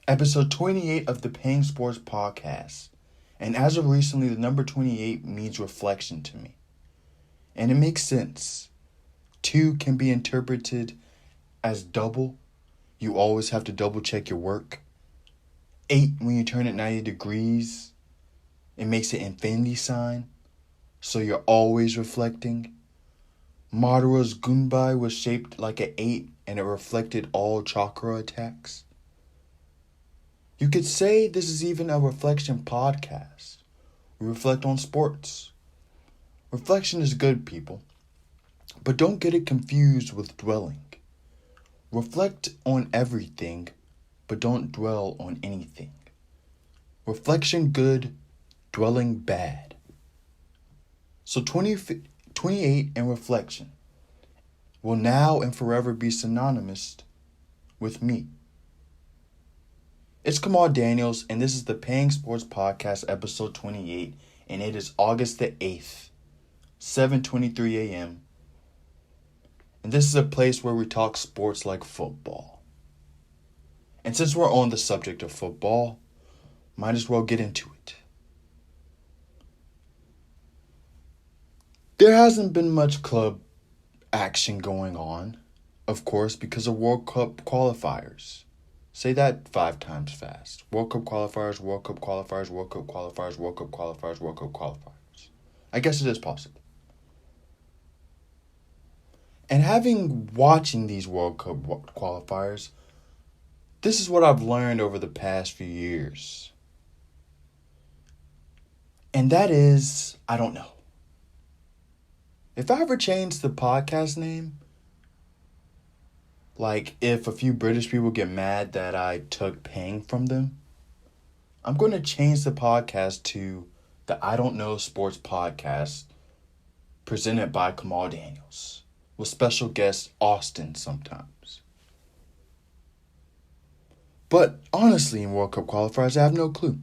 Episode 28 of the Peng Sports Podcast. And as of recently, the number 28 means reflection to me. And it makes sense. 2 can be interpreted as double. You always have to double check your work. 8, when you turn it 90 degrees, it makes an infinity sign. So you're always reflecting. Madara's Gunbai was shaped like an 8 and it reflected all chakra attacks. You could say this is even a reflection podcast. We reflect on sports. Reflection is good, people. But don't get it confused with dwelling. Reflect on everything, but don't dwell on anything. Reflection good, dwelling bad. So 28 and reflection will now and forever be synonymous with me. It's Kamal Daniels, and this is the Peng Sports Podcast, episode 28, and it is August the 8th, 7:23 a.m., and this is a place where we talk sports like football. And since we're on the subject of football, might as well get into it. There hasn't been much club action going on, of course, because of World Cup qualifiers. Say that 5 times fast. World Cup qualifiers, World Cup qualifiers, World Cup qualifiers, World Cup qualifiers, World Cup qualifiers. I guess it is possible. And watching these World Cup qualifiers, this is what I've learned over the past few years. And that is, I don't know. If I ever change the podcast name, like if a few British people get mad that I took Peng from them, I'm going to change the podcast to the I Don't Know Sports Podcast, presented by Kamal Daniels, with special guest Austin sometimes. But honestly, in World Cup qualifiers, I have no clue.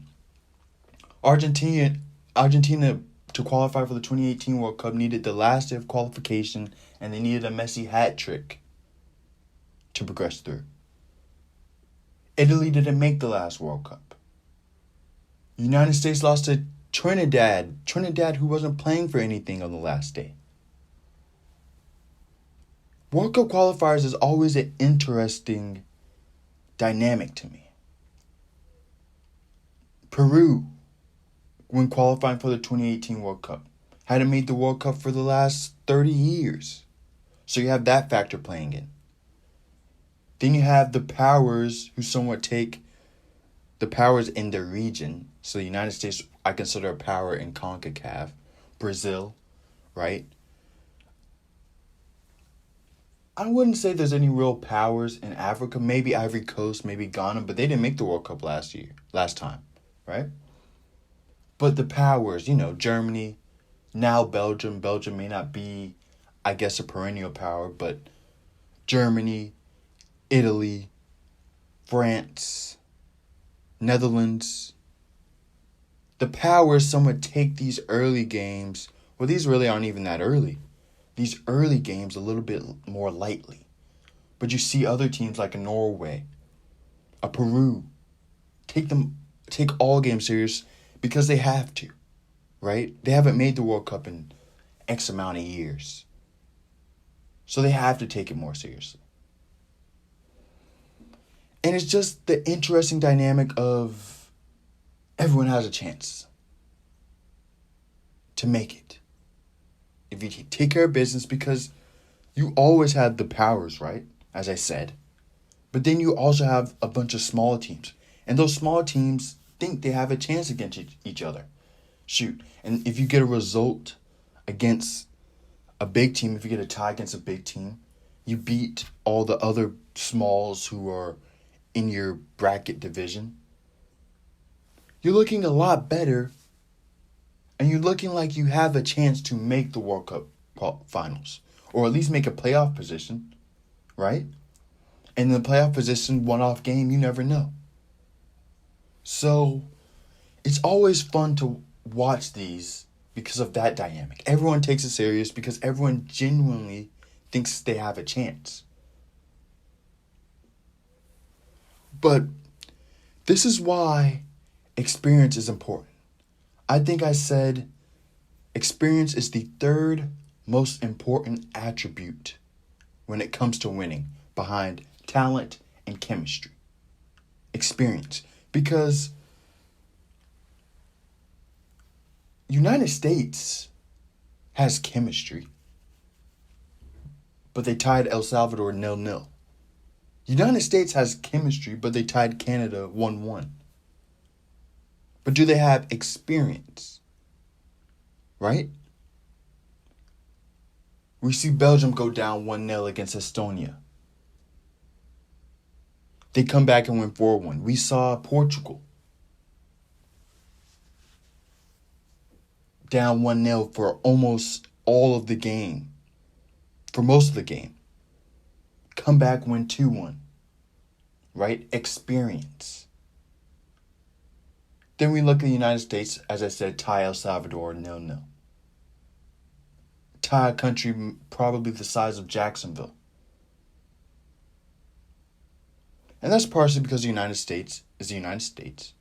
Argentina to qualify for the 2018 World Cup needed the last day of qualification, and they needed a Messi hat trick to progress through. Italy didn't make the last World Cup. United States lost to Trinidad who wasn't playing for anything on the last day. World Cup qualifiers is always an interesting dynamic to me. Peru, when qualifying for the 2018 World Cup, hadn't made the World Cup for the last 30 years. So you have that factor playing in. Then you have the powers who somewhat take the powers in their region. So the United States, I consider a power in CONCACAF. Brazil, right? I wouldn't say there's any real powers in Africa. Maybe Ivory Coast, maybe Ghana, but they didn't make the World Cup last time, right? But the powers, Germany, now Belgium. Belgium may not be, I guess, a perennial power, but Germany, Italy, France, Netherlands. The powers somewhat take these early games, well, these really aren't even that early. These early games a little bit more lightly. But you see other teams like a Norway, a Peru, take all games serious because they have to, right? They haven't made the World Cup in X amount of years. So they have to take it more seriously. And it's just the interesting dynamic of everyone has a chance to make it. If you take care of business, because you always have the powers, right? As I said. But then you also have a bunch of small teams. And those small teams think they have a chance against each other. Shoot. And if you get a result against a big team, if you get a tie against a big team, you beat all the other smalls who are in your bracket division, you're looking a lot better, and you're looking like you have a chance to make the World Cup finals, or at least make a playoff position, right? And in the playoff position, one-off game, you never know. So it's always fun to watch these because of that dynamic. Everyone takes it serious because everyone genuinely thinks they have a chance. But This is why experience is important. I think I said experience is the third most important attribute when it comes to winning, behind talent and chemistry. Experience. Because United States has chemistry, but they tied El Salvador 0-0. United States has chemistry, but they tied Canada 1-1. But do they have experience? Right? We see Belgium go down 1-0 against Estonia. They come back and win 4-1. We saw Portugal down 1-0 for almost all of the game. For most of the game. Come back, win 2-1. Right? Experience. Then we look at the United States, as I said, tie El Salvador 0-0. Tie a country probably the size of Jacksonville. And that's partially because the United States is the United States.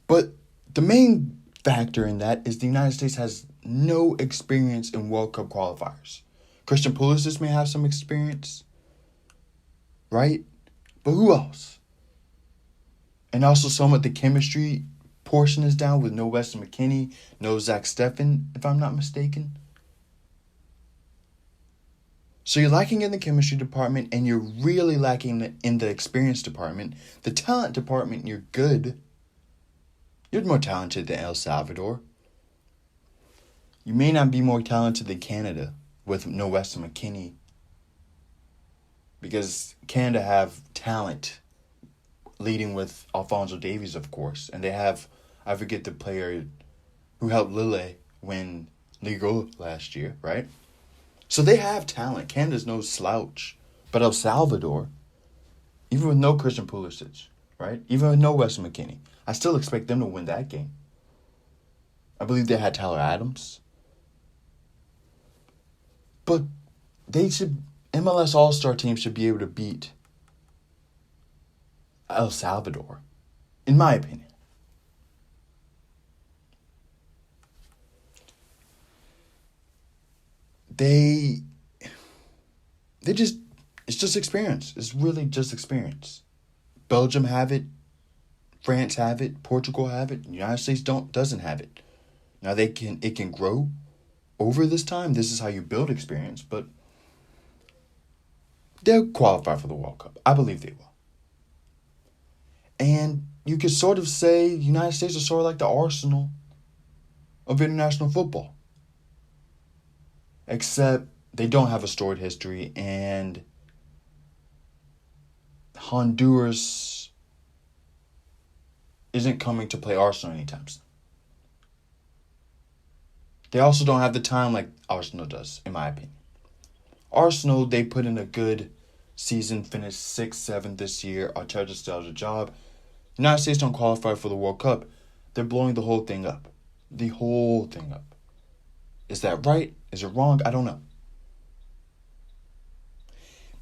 But the main factor in that is the United States has no experience in World Cup qualifiers. Christian Pulisic may have some experience, right? But who else? And also somewhat the chemistry portion is down with no Weston McKennie, no Zach Steffen, if I'm not mistaken. So you're lacking in the chemistry department and you're really lacking in the experience department. The talent department, you're good. You're more talented than El Salvador. You may not be more talented than Canada with no Weston McKennie. Because Canada have talent, leading with Alphonso Davies, of course. And they have, I forget the player who helped Lille win Ligue last year, right? So they have talent. Canada's no slouch. But El Salvador, even with no Christian Pulisic, right? Even with no Weston McKennie, I still expect them to win that game. I believe they had Tyler Adams. But MLS All-Star team should be able to beat El Salvador, in my opinion. It's just experience. It's really just experience. Belgium have it, France have it, Portugal have it, the United States doesn't have it. Now it can grow over this time. This is how you build experience, but they'll qualify for the World Cup. I believe they will. And you could sort of say the United States is sort of like the Arsenal of international football. Except they don't have a storied history, and Honduras isn't coming to play Arsenal anytime soon. They also don't have the time like Arsenal does, in my opinion. Arsenal, they put in a good season, finished 6th, 7th this year. Arteta still has a job. United States don't qualify for the World Cup. They're blowing the whole thing up. The whole thing up. Is that right? Is it wrong? I don't know.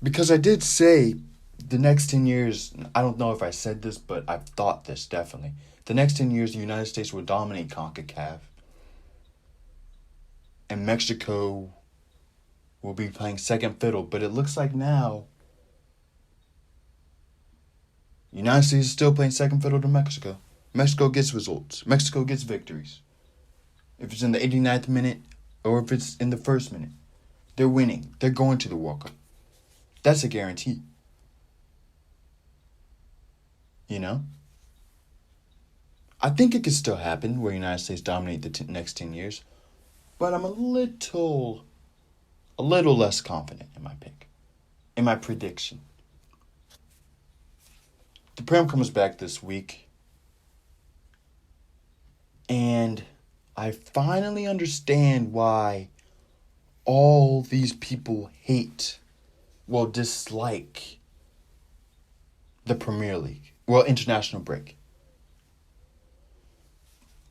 Because I did say the next 10 years, I don't know if I said this, but I've thought this definitely. The next 10 years, the United States will dominate CONCACAF. And Mexico will be playing second fiddle. But it looks like now, the United States is still playing second fiddle to Mexico. Mexico gets results. Mexico gets victories. If it's in the 89th minute or if it's in the first minute, they're winning. They're going to the World Cup. That's a guarantee. You know? I think it could still happen where the United States dominate the next 10 years. But I'm a little less confident in my pick, in my prediction. The Prem comes back this week. And I finally understand why all these people dislike the Premier League. Well, international break.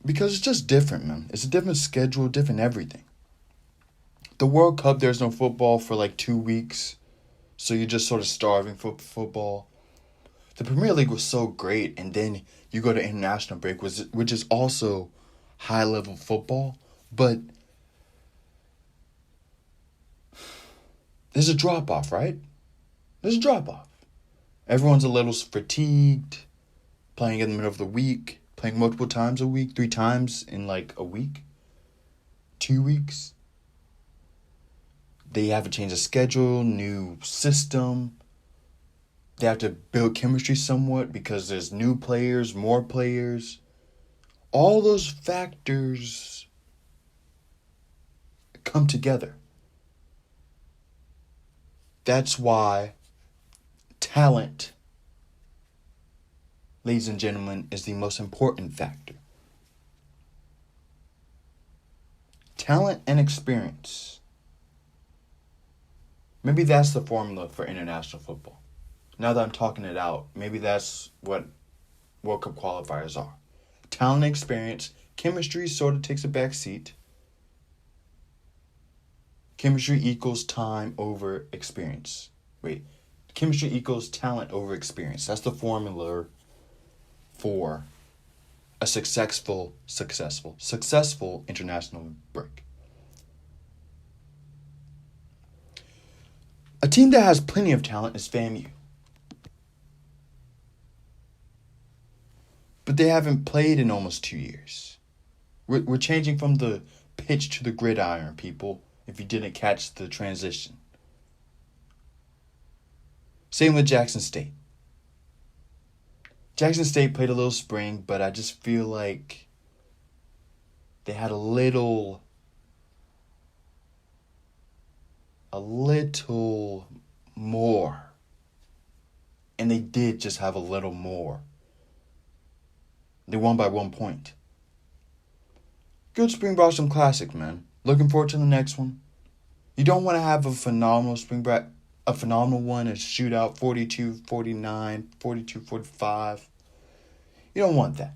Because it's just different, man. It's a different schedule, different everything. The World Cup, there's no football for like 2 weeks. So you're just sort of starving for football. The Premier League was so great, and then you go to international break, which is also high-level football, but there's a drop-off, right? There's a drop-off. Everyone's a little fatigued, playing in the middle of the week, playing multiple times a week, 3 times in like a week, 2 weeks. They have to change the schedule, new system. They have to build chemistry somewhat because there's new players, more players. All those factors come together. That's why talent, ladies and gentlemen, is the most important factor. Talent and experience. Maybe that's the formula for international football. Now that I'm talking it out, maybe that's what World Cup qualifiers are. Talent and experience. Chemistry sort of takes a back seat. Chemistry equals time over experience. Chemistry equals talent over experience. That's the formula for a successful international break. A team that has plenty of talent is FAMU. But they haven't played in almost 2 years. We're changing from the pitch to the gridiron, people, if you didn't catch the transition. Same with Jackson State. Jackson State played a little spring, but I just feel like they had a little more. And they did just have a little more. They won by 1 point. Good Spring Blossom Classic, man. Looking forward to the next one. You don't want to have a phenomenal a phenomenal one, a shootout, 42-49, 42-45. You don't want that.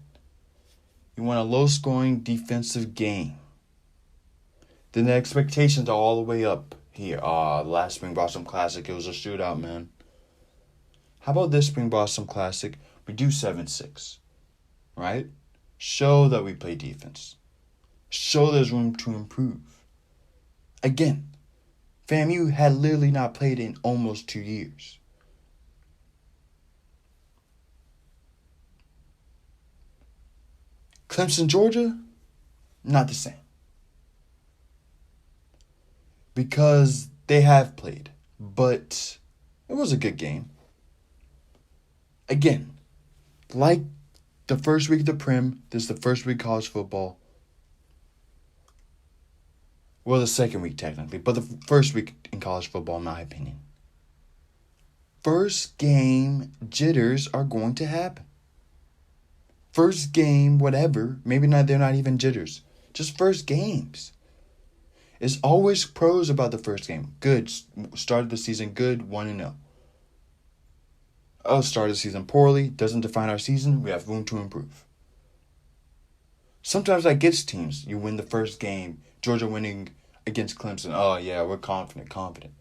You want a low-scoring defensive game. Then the expectations are all the way up here. The last Spring Blossom Classic, it was a shootout, man. How about this Spring Blossom Classic? We do 7-6. Right? Show that we play defense. Show there's room to improve. Again, FAMU had literally not played in almost 2 years. Clemson, Georgia, not the same. Because they have played, but it was a good game. Again, like the first week of the Prim, this is the first week of college football. Well, the second week technically, but the first week in college football, in my opinion. First game jitters are going to happen. First game, whatever, they're not even jitters. Just first games. It's always pros about the first game. Good, started the season good, 1-0. Started the season poorly, doesn't define our season, we have room to improve. Sometimes that gets teams. You win the first game, Georgia winning against Clemson. Oh yeah, we're confident.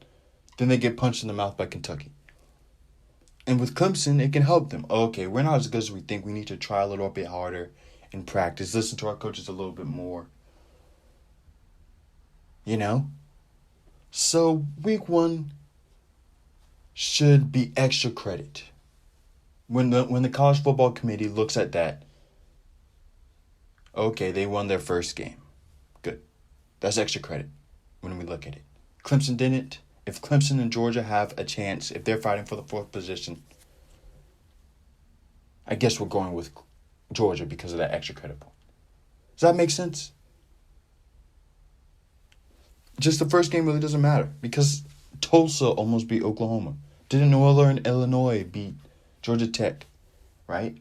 Then they get punched in the mouth by Kentucky. And with Clemson, it can help them. Okay, we're not as good as we think. We need to try a little bit harder in practice. Listen to our coaches a little bit more. So week 1 should be extra credit. When the college football committee looks at that, okay, they won their first game. Good. That's extra credit when we look at it. Clemson didn't. If Clemson and Georgia have a chance, if they're fighting for the 4th position, I guess we're going with Georgia because of that extra credit point. Does that make sense? Just the first game really doesn't matter because Tulsa almost beat Oklahoma. Didn't Northern Illinois beat Georgia Tech, right?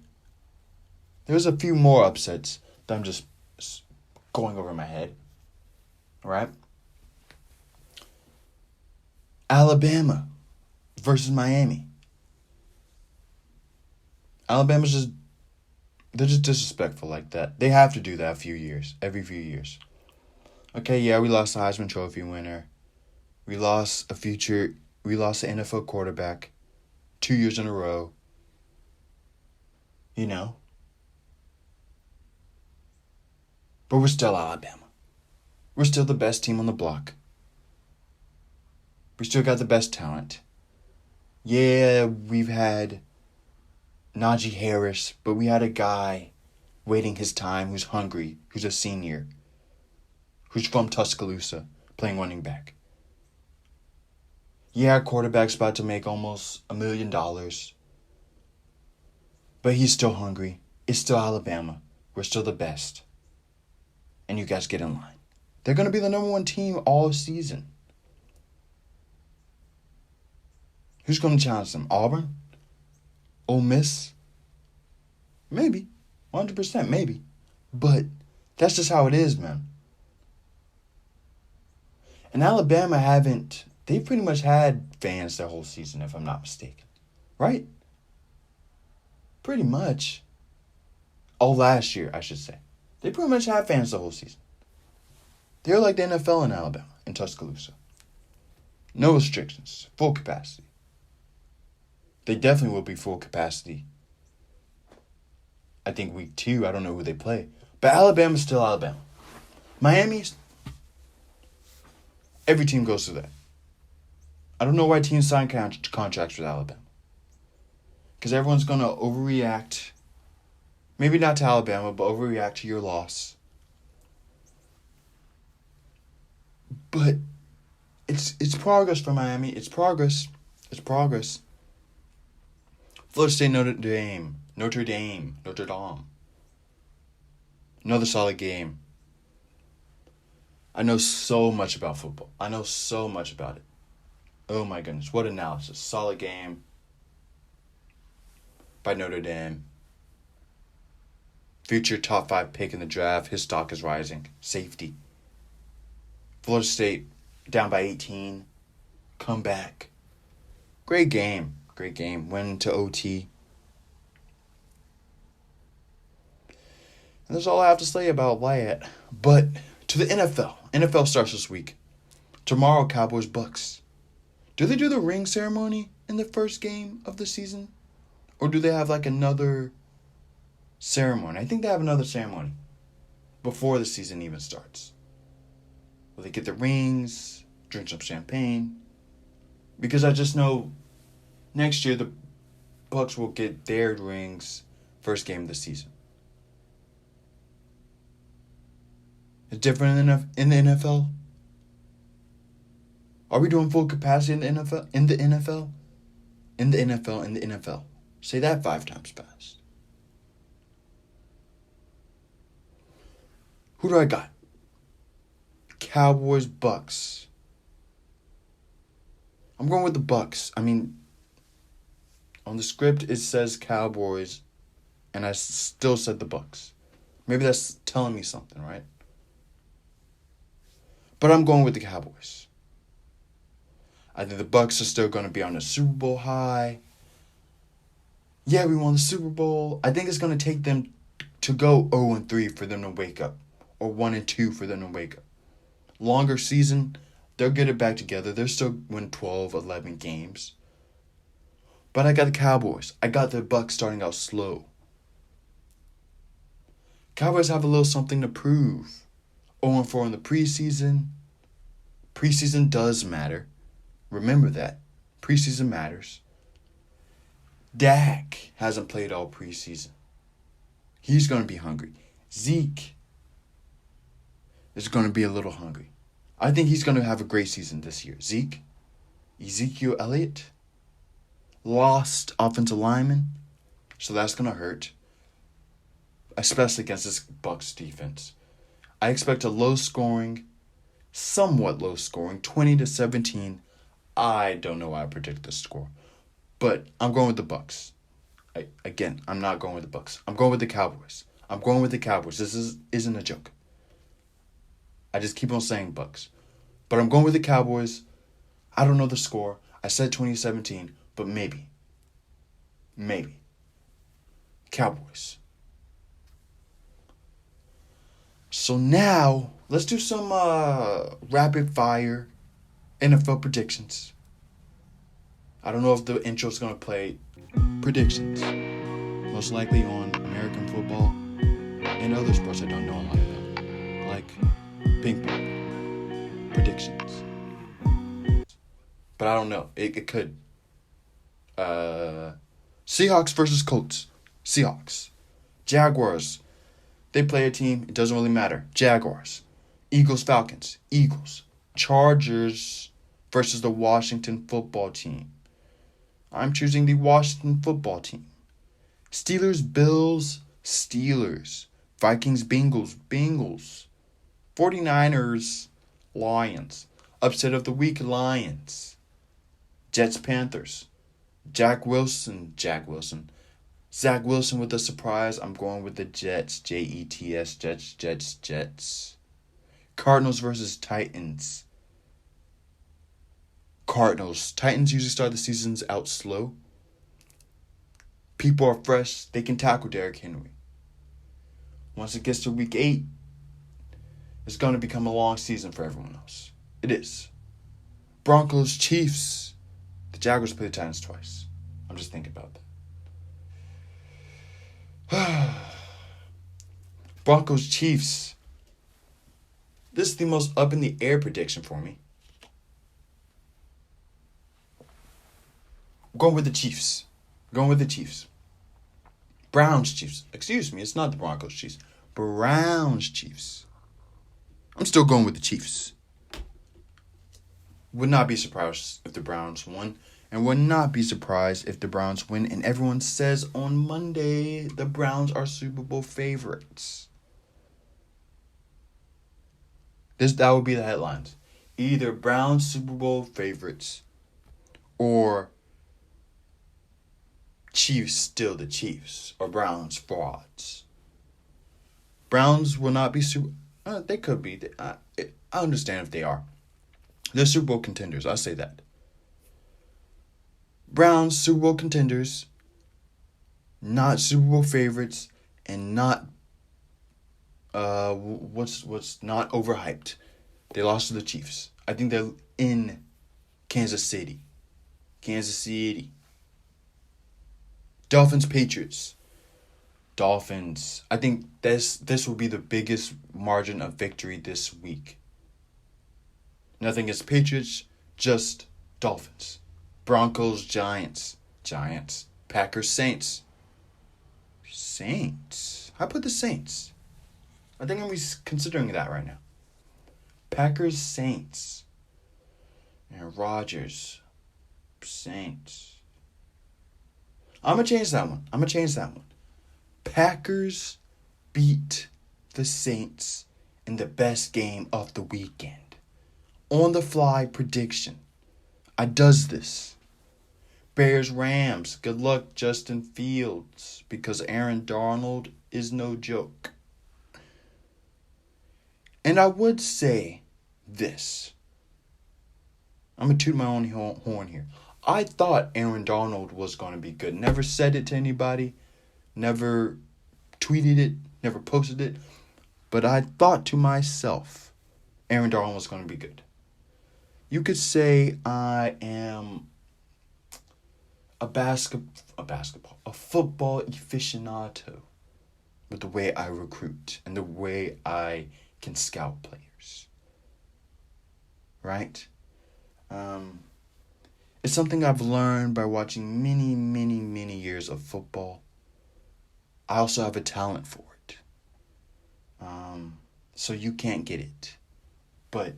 There's a few more upsets that I'm just going over my head, right? Alabama versus Miami. Alabama's they're just disrespectful like that. They have to do that every few years. Okay, yeah, we lost the Heisman Trophy winner. We lost an NFL quarterback 2 years in a row. you know. But we're still Alabama. We're still the best team on the block. We still got the best talent. Yeah, we've had Najee Harris, but we had a guy waiting his time who's hungry, who's a senior, who's from Tuscaloosa, playing running back. Yeah, our quarterback's about to make almost $1 million. But he's still hungry. It's still Alabama. We're still the best. And you guys get in line. They're going to be the number one team all season. Who's going to challenge them? Auburn? Ole Miss? Maybe. 100% maybe. But that's just how it is, man. And Alabama they've pretty much had fans their whole season, if I'm not mistaken. Right? Pretty much. Oh, last year, I should say. They pretty much had fans the whole season. They're like the NFL in Alabama, in Tuscaloosa. No restrictions. Full capacity. They definitely will be full capacity. I think week 2, I don't know who they play. But Alabama's still Alabama. Miami's, every team goes through that. I don't know why teams sign contracts with Alabama. Because everyone's going to overreact. Maybe not to Alabama, but overreact to your loss. But it's progress for Miami. It's progress. It's progress. Florida State, Notre Dame. Another solid game. I know so much about football. I know so much about it. Oh my goodness, what analysis. Solid game by Notre Dame. Future top 5 pick in the draft. His stock is rising. Safety. Florida State down by 18. Come back. Great game. Great game. Went to OT. And that's all I have to say about Wyatt. But to the NFL. NFL starts this week. Tomorrow, Cowboys Bucks. Do they do the ring ceremony in the first game of the season? Or do they have like another ceremony? I think they have another ceremony before the season even starts. Will they get the rings, drink some champagne? Because I just know next year the Bucks will get their rings first game of the season. It's different in the NFL. Are we doing full capacity in the NFL? In the NFL? In the NFL, in the NFL. Say that 5 times fast. Who do I got? Cowboys, Bucks. I'm going with the Bucks. I mean, on the script it says Cowboys, and I still said the Bucks. Maybe that's telling me something, right? But I'm going with the Cowboys. I think the Bucks are still going to be on a Super Bowl high. Yeah, we won the Super Bowl. I think it's going to take them to go 0-3 for them to wake up. Or 1-2 for them to wake up. Longer season, they'll get it back together. They'll still win 12, 11 games. But I got the Cowboys. I got the Bucks starting out slow. Cowboys have a little something to prove. 0-4 in the preseason. Preseason does matter. Remember that. Preseason matters. Dak hasn't played all preseason. He's going to be hungry. Zeke is going to be a little hungry. I think he's going to have a great season this year. Ezekiel Elliott, lost offensive lineman, so that's going to hurt, especially against this Bucs defense. I expect a somewhat low scoring, 20-17. I don't know why I predict this score, but I'm going with the Bucs. I'm not going with the Bucs. I'm going with the Cowboys. This isn't a joke. I just keep on saying Bucs. But I'm going with the Cowboys. I don't know the score. I said 2017, but maybe. Cowboys. So now, let's do some rapid fire NFL predictions. I don't know if the intro's going to play predictions. most likely on American football and other sports I don't know a lot about, like ping pong predictions. But I don't know. It could. Seahawks versus Colts. Seahawks. Jaguars. They play a team. It doesn't really matter. Jaguars. Eagles, Falcons. Eagles. Chargers versus the Washington football team. I'm choosing the Washington football team. Steelers, Bills, Steelers. Vikings, Bengals. 49ers, Lions. Upset of the week, Lions. Jets, Panthers. Zach Wilson with a surprise. I'm going with the Jets. Jets, Jets. Cardinals versus Titans. Cardinals. Titans usually start the seasons out slow. People are fresh. They can tackle Derrick Henry. Once it gets to week 8, it's going to become a long season for everyone else. It is. Broncos, Chiefs. The Jaguars play the Titans twice. I'm just thinking about that. Broncos, Chiefs. This is the most up in the air prediction for me. I'm going with the Chiefs. Browns, Chiefs. Excuse me, it's not the Broncos, Chiefs. Browns, Chiefs. I'm still going with the Chiefs. Would not be surprised if the Browns won. And would not be surprised if the Browns win. And everyone says on Monday the Browns are Super Bowl favorites. That would be the headlines. Either Browns Super Bowl favorites or Chiefs still the Chiefs or Browns frauds. Browns will not be super. They could be. I understand if they are. They're Super Bowl contenders. I'll say that. Browns, Super Bowl contenders, not Super Bowl favorites, and not what's not overhyped. They lost to the Chiefs. I think they're in Kansas City. Dolphins, Patriots. Dolphins. I think this will be the biggest margin of victory this week. Nothing against Patriots, just Dolphins. Broncos, Giants. Packers, Saints. I put the Saints. I think I'm considering that right now. Packers, Saints. And Rodgers, Saints. I'm going to change that one. Packers beat the Saints in the best game of the weekend. On the fly prediction. I does this. Bears, Rams. Good luck, Justin Fields, because Aaron Donald is no joke. And I would say this. I'm going to toot my own horn here. I thought Aaron Donald was going to be good. Never said it to anybody. Never tweeted it. Never posted it. But I thought to myself, Aaron Donald was going to be good. You could say I am a football aficionado with the way I recruit and the way I can scout players. Right? It's something I've learned by watching many years of football. I also have a talent for it. So you can't get it. But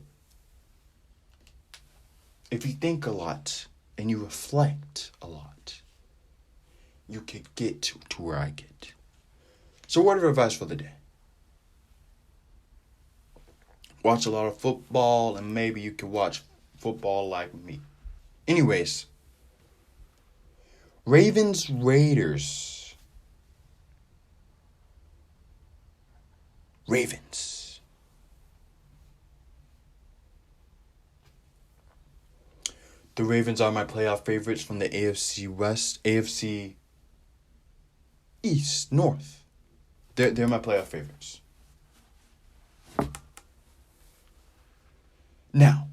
if you think a lot and you reflect a lot, you could get to where I get. So word of advice for the day. Watch a lot of football and maybe you can watch football like me. Anyways. Ravens, Raiders. Ravens. The Ravens are my playoff favorites from the AFC West, AFC East, North. They're my playoff favorites. Now,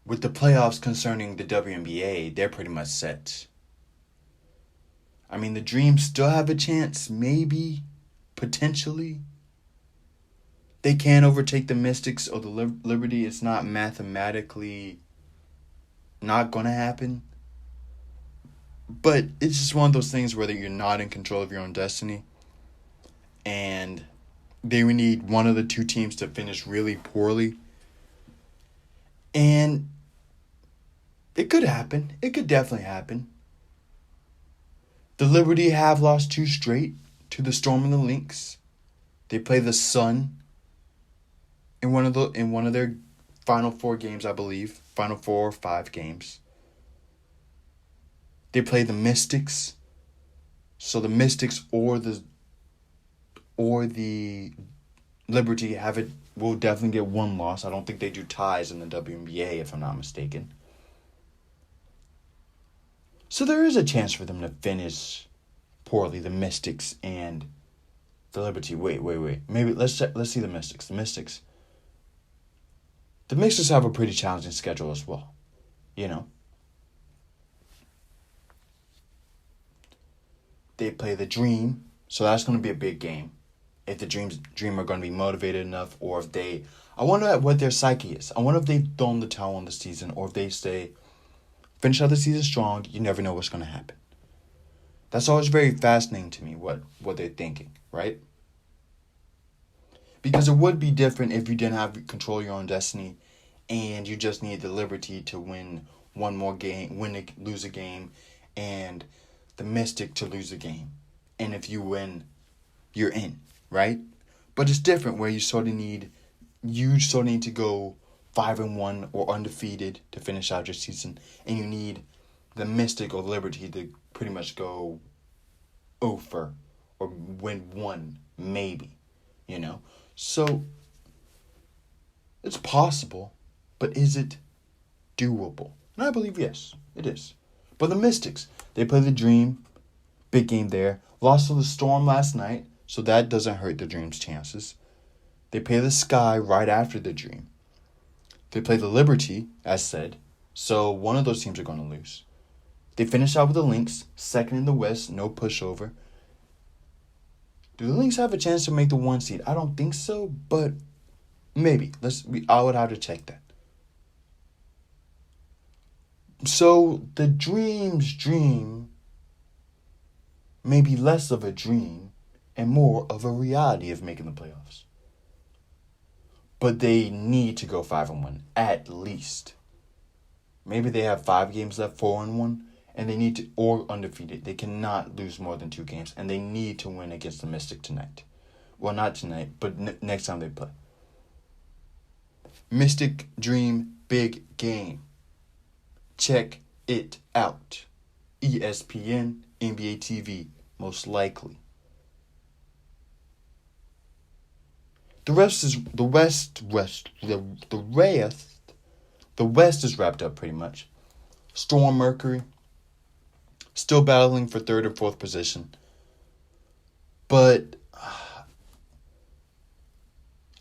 with the playoffs concerning the WNBA, they're pretty much set. I mean, the Dream still have a chance, maybe, potentially. They can overtake the Mystics or the Liberty. It's not mathematically not going to happen. But it's just one of those things where you're not in control of your own destiny. And they would need one of the two teams to finish really poorly. And it could happen. It could definitely happen. The Liberty have lost 2 straight to the Storm and the Lynx. They play the Sun in one of their final 4 games, I believe. Final 4 or 5 games. They play the Mystics. So the Mystics or the Liberty will definitely get 1 loss. I don't think they do ties in the WNBA, if I'm not mistaken. So there is a chance for them to finish poorly, the Mystics and the Liberty. Wait. Maybe let's see the Mystics. The Mystics have a pretty challenging schedule as well. You know. They play the Dream, so that's going to be a big game. If the Dream are going to be motivated enough, or if they... I wonder what their psyche is. I wonder if they've thrown the towel on the season, or if they say, finish out the season strong, you never know what's going to happen. That's always very fascinating to me, what they're thinking, right? Because it would be different if you didn't have control of your own destiny, and you just needed the Liberty to win one more game, lose a game, and the Mystic to lose a game. And if you win, you're in, right? But it's different where you sort of need to go 5-1 or undefeated to finish out your season, and you need the Mystic or Liberty to pretty much go over or win 1, maybe, you know? So it's possible, but is it doable? And I believe yes, it is. But the Mystics, they play the Dream, big game there. Lost to the Storm last night, so that doesn't hurt the Dream's chances. They play the Sky right after the Dream. They play the Liberty, as said, so one of those teams are going to lose. They finish out with the Lynx, second in the West, no pushover. Do the Lynx have a chance to make the 1 seed? I don't think so, but maybe. I would have to check that. So the Dream's dream may be less of a dream and more of a reality of making the playoffs. But they need to go 5-1 at least. Maybe they have 5 games left, 4-1, and they need to, or undefeated. They cannot lose more than 2 games, and they need to win against the Mystic tonight. Well, not tonight, but next time they play. Mystic Dream big game. Check it out. ESPN, NBA TV, most likely. The West is wrapped up pretty much. Storm, Mercury, still battling for 3rd or 4th position. But I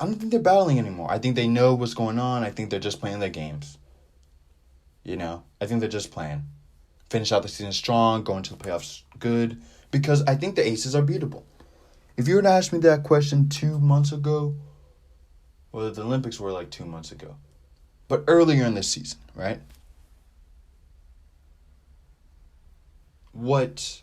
don't think they're battling anymore. I think they know what's going on. I think they're just playing their games. You know, I think they're just playing. Finish out the season strong, go into the playoffs good. Because I think the Aces are beatable. If you were to ask me that question 2 months ago, well, the Olympics were like 2 months ago. But earlier in the season, right? What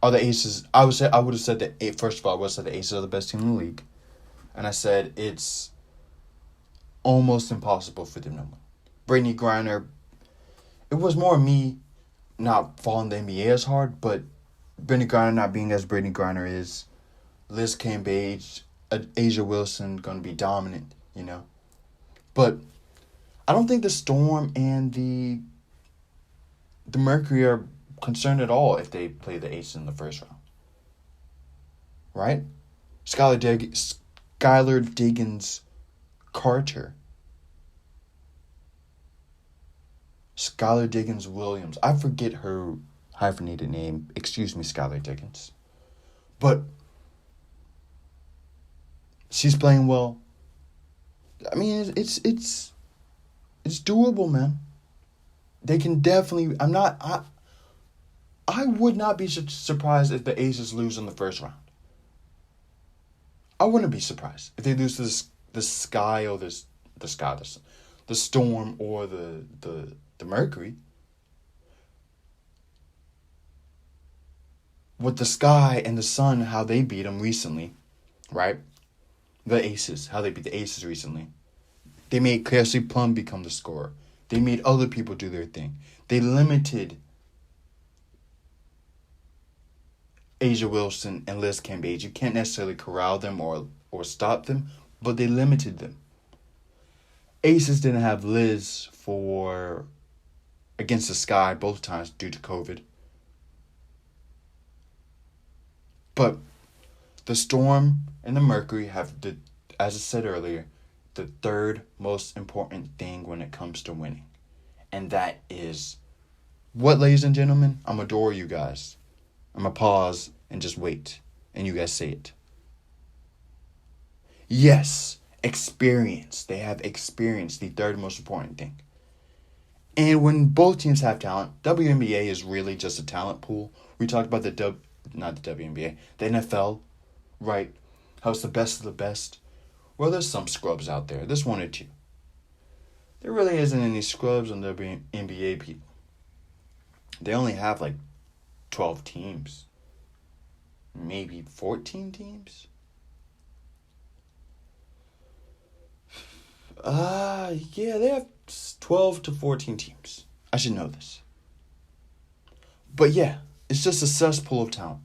are the Aces? I would have said that, first of all, I would have said the Aces are the best team in the league. And I said it's almost impossible for them to win. Brittany Griner, it was more me not following the NBA as hard, but Brittany Griner not being as Brittany Griner is. Liz Cambage, Asia Wilson going to be dominant, you know. But I don't think the Storm and the Mercury are concerned at all if they play the Aces in the first round. Right? Skylar Diggins Carter. Skylar Diggins Williams. I forget her hyphenated name. Excuse me, Skylar Diggins. But she's playing well. I mean, it's doable, man. They can definitely... I would not be surprised if the Aces lose in the first round. I wouldn't be surprised if they lose to the Sky or the Storm or the Mercury. With the Sky and the Sun, how they beat them recently, right? The Aces, how they beat the Aces recently. They made Kelsey Plum become the scorer. They made other people do their thing. They limited Asia Wilson and Liz Cambage. You can't necessarily corral them or stop them, but they limited them. Aces didn't have Liz against the Sky both times due to COVID. But the Storm and the Mercury have, as I said earlier, the third most important thing when it comes to winning. And that is what, ladies and gentlemen? I'm adore you guys. I'm going to pause and just wait. And you guys say it. Yes, experience. They have experience, the third most important thing. And when both teams have talent, WNBA is really just a talent pool. We talked about the WNBA, the NFL, right? How it's the best of the best. Well, there's some scrubs out there. There's one or two. There really isn't any scrubs on the WNBA people. They only have like 12 teams. Maybe 14 teams? Yeah, they have 12 to 14 teams. I should know this. But yeah, it's just a cesspool of talent.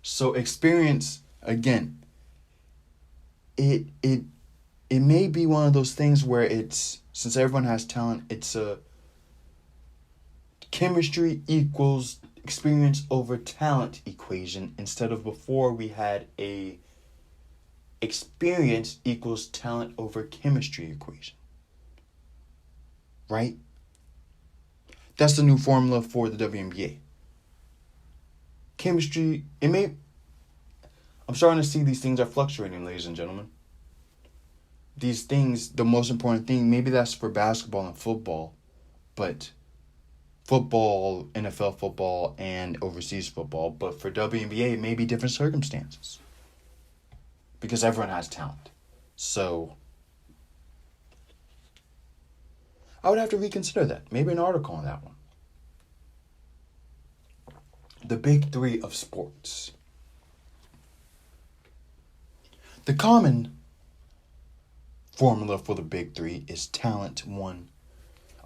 So experience, again, it may be one of those things where it's, since everyone has talent, it's a chemistry equals experience over talent equation, instead of before we had a experience equals talent over chemistry equation. Right? That's the new formula for the WNBA. Chemistry, I'm starting to see these things are fluctuating, ladies and gentlemen. These things, the most important thing, maybe that's for basketball and football, but football, NFL football, and overseas football, but for WNBA, it may be different circumstances. Because everyone has talent. So I would have to reconsider that. Maybe an article on that one. The big three of sports. The common formula for the big three is talent one.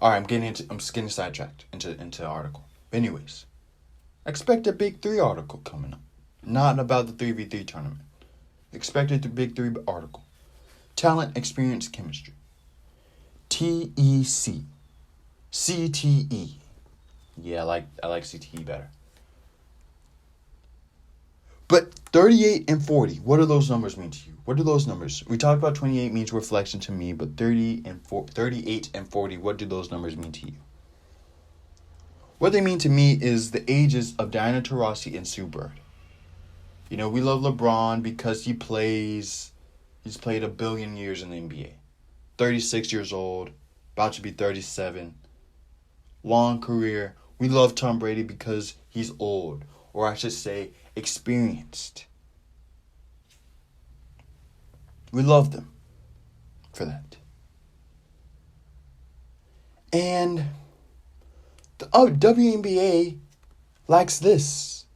Alright, I'm getting sidetracked into the article. Anyways, expect a big three article coming up. Not about the 3v3 tournament. Expected the big three article. Talent, experience, chemistry. TEC. CTE. Yeah, I like CTE better. But 38 and 40, what do those numbers mean to you? What do those numbers? We talked about 28 means reflection to me, but 38 and 40, what do those numbers mean to you? What they mean to me is the ages of Diana Taurasi and Sue Bird. You know, we love LeBron because he's played a billion years in the NBA. 36 years old, about to be 37. Long career. We love Tom Brady because he's old, or I should say experienced. We love them for that. And the WNBA lacks this.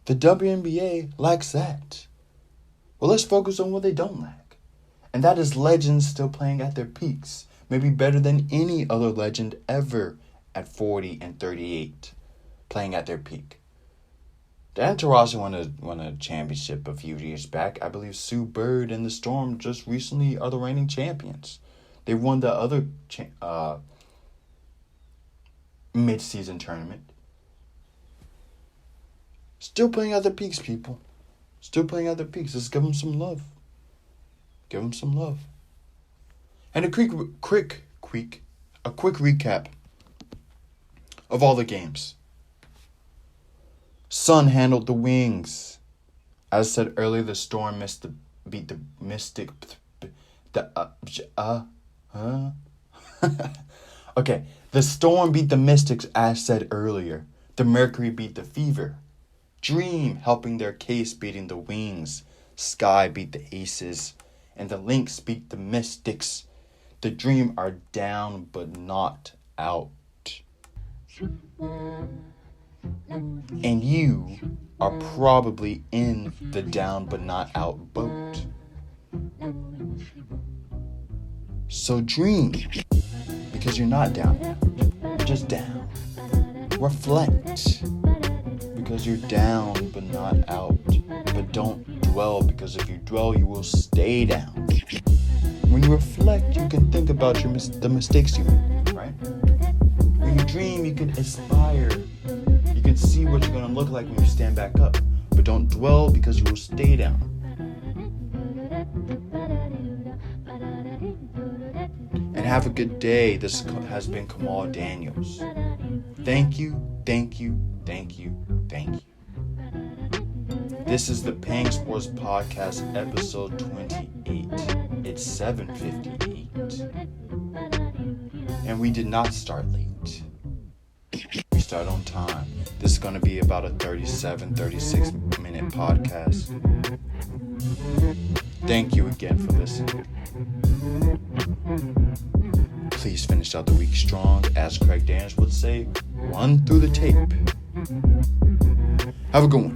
The WNBA lacks that. Well, let's focus on what they don't lack. And that is legends still playing at their peaks. Maybe better than any other legend ever at 40 and 38 playing at their peak. Diana Taurasi won a championship a few years back. I believe Sue Bird and the Storm just recently are the reigning champions. They won the other mid-season tournament. Still playing at their peaks, people. Still playing at their peaks. Let's give them some love. Give them some love. And a quick recap of all the games. Sun handled the Wings. As said earlier, the Storm beat the Mystic. Okay, the Storm beat the Mystics, as said earlier. The Mercury beat the Fever. Dream helping their case beating the Wings. Sky beat the Aces. And the Lynx beat the Mystics. The Dream are down but not out. And you are probably in the down but not out boat. So dream, because you're not down now, you're just down. Reflect, because you're down but not out. But don't dwell, because if you dwell, you will stay down. When you reflect, you can think about the mistakes you made, right? When you dream, you can aspire. You can see what you're going to look like when you stand back up. But don't dwell, because you will stay down. And have a good day. This has been Kamal Daniels. Thank you, thank you, thank you, thank you. This is the Peng Sports Podcast, episode 28. It's 7:58. And we did not start late. We start on time. This is going to be about a 36 minute podcast. Thank you again for listening. Please finish out the week strong. As Craig Daniels would say, run through the tape. Have a good one.